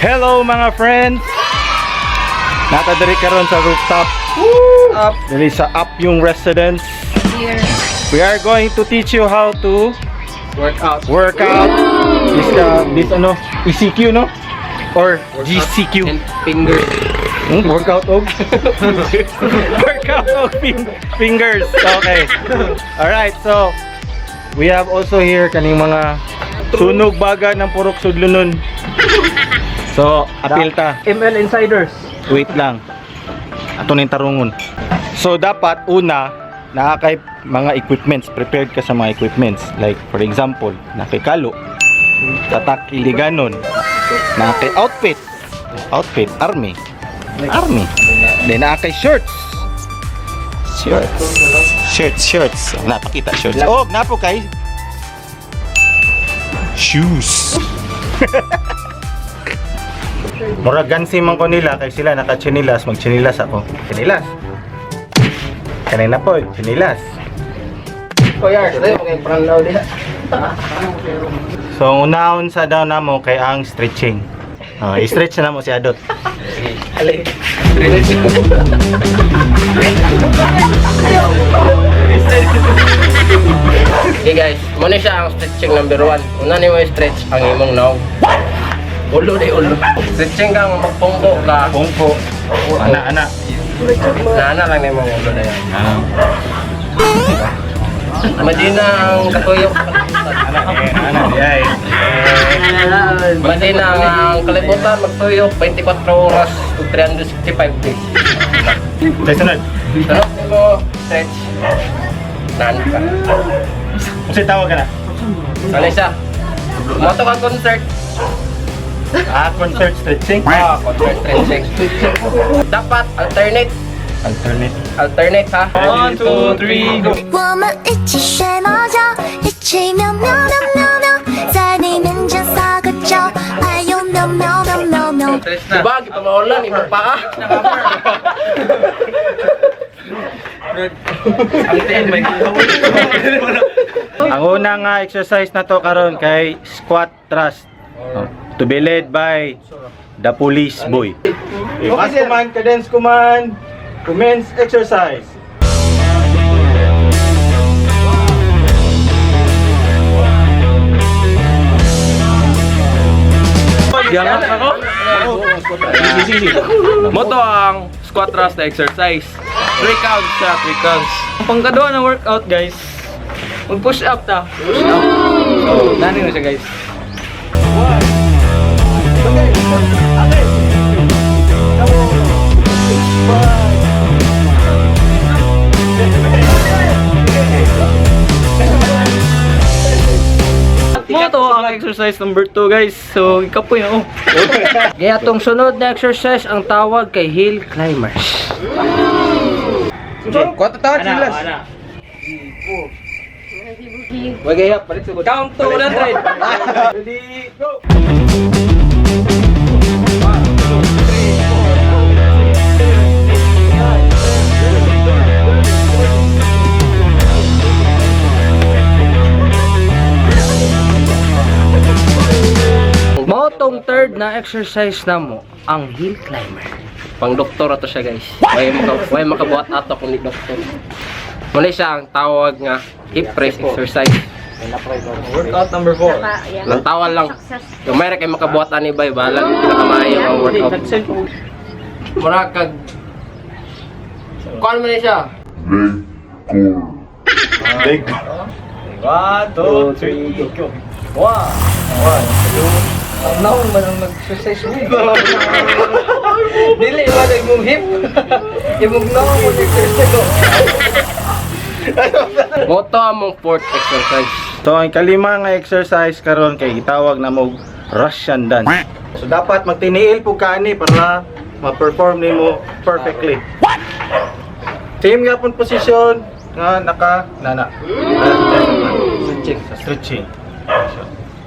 Hello mga friends! Natadiri karon sa rooftop. Up. Dili sa up yung residence. Here. We are going to teach you how to work out. This ano? ECQ no? Or GCQ. And fingers. Workout of workout of fingers. Okay. Alright, so we have also here kaning mga sunog baga ng purok sudlunon. So, apil ta. ML Insiders. Wait lang. Ato ning tarungon. So, dapat una nakakay mga equipments, prepared ka sa mga equipments. Like for example, nakay kalo, tatak iliganon, nakay outfit, army. Then nakay shorts. Shirts. Napakita shorts. Oh, napo kay shoes. Mura gansi man ko nila kay sila naka-chinilas, mag-chinilas ako. Chinilas. Kanina po, chinilas. Kuya, sila yung panalaw din. So, unahon sa daw namo kay ang stretching. I-stretch na mo si Adot. Alay. Okay guys, muna siya ang stretching number 1. Una ni mo i-stretch ang imong naong. Ulo. Stretching kang magpungko ka. Pungko. Ana. Nana lang na yung mga ulo na yan. Madina ang katuyok. Madina ang kalibutan magtuyok 24 oras ug 365 days. Sa sunod. Sarap mo stretch. Nan ka. Kasi tawag ka na. Ano isa? Moto ka concert. Concert stretching. Concert stretching. Dapat alternate ha. 1, 2, 3, go. 我们一起睡猫觉，一起喵喵喵喵喵，在你面前撒个娇，还有喵喵喵喵喵。 Diba? Gipamaulan, ibang paa. Ang unang exercise na to karon kay squat thrust. To be led by the police boy. Fast command, cadence command, commence exercise. Diyangat ako. Moto ang squat thrust na exercise. 3 counts siya, 3 counts. Ang pangkadawa ng workout guys, mag-push up ta. Push up. So, nani na siya guys. Ito ang exercise number 2 guys. So, ikapoy na oh. Kaya itong sunod na exercise ang tawag kay hill climbers. Kuwata tawag silas. Wag gaya, balik sa count to 100. Ready, go. Tong third na exercise na mo ang hill climber. Pang doktor ato siya guys. Way makabuhat ato kung di doktor. Muna siya ang tawag nga hip press exercise. Workout number 4. Nang tawag lang. Kung mayroon kayo makabuhat ani bay, bahala pinakamayo ang workout. Mura kag kuan mo na siya. Leg. 1, 2, 3, go. 1, 2. Naon man ang nag-exercise mo. Dili ba na imong hip? Imong naon mo nag-exercise. Moto among fourth exercise. So ang kalima nga exercise karon kay gitawag na mo Russian dance. So dapat magtiniil po kaani para ma-perform nimo perfectly. Same nga pong position nga nana. Stretching.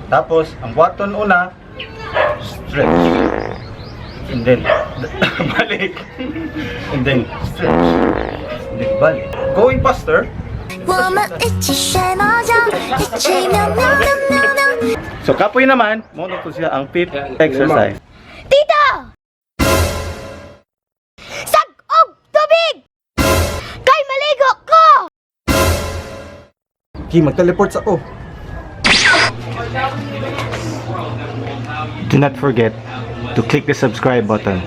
Tapos ang button una stretch. And then balik. And then stretch. And then balik. Going faster. 我们一起睡猫觉，一起喵喵喵喵喵。 So kapoy naman, mo po siya ang fifth exercise. Tita! Sag-ob! Tubig! Kay maligo ko! Okay, mag-teleport sa ako. Do not forget to click the subscribe button.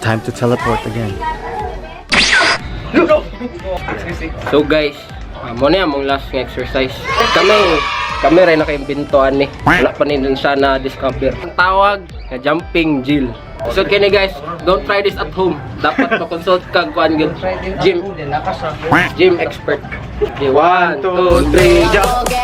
Time to teleport again. So guys, mo na yung last ng exercise. Kami rin nakaimbintoan ni. Wala pa nila siya na discover. Ang tawag na jumping jill. So kini guys, don't try this at home. Dapat ma-consult kag kuan gyud gym expert. Okay, 1, 2, 3, jump.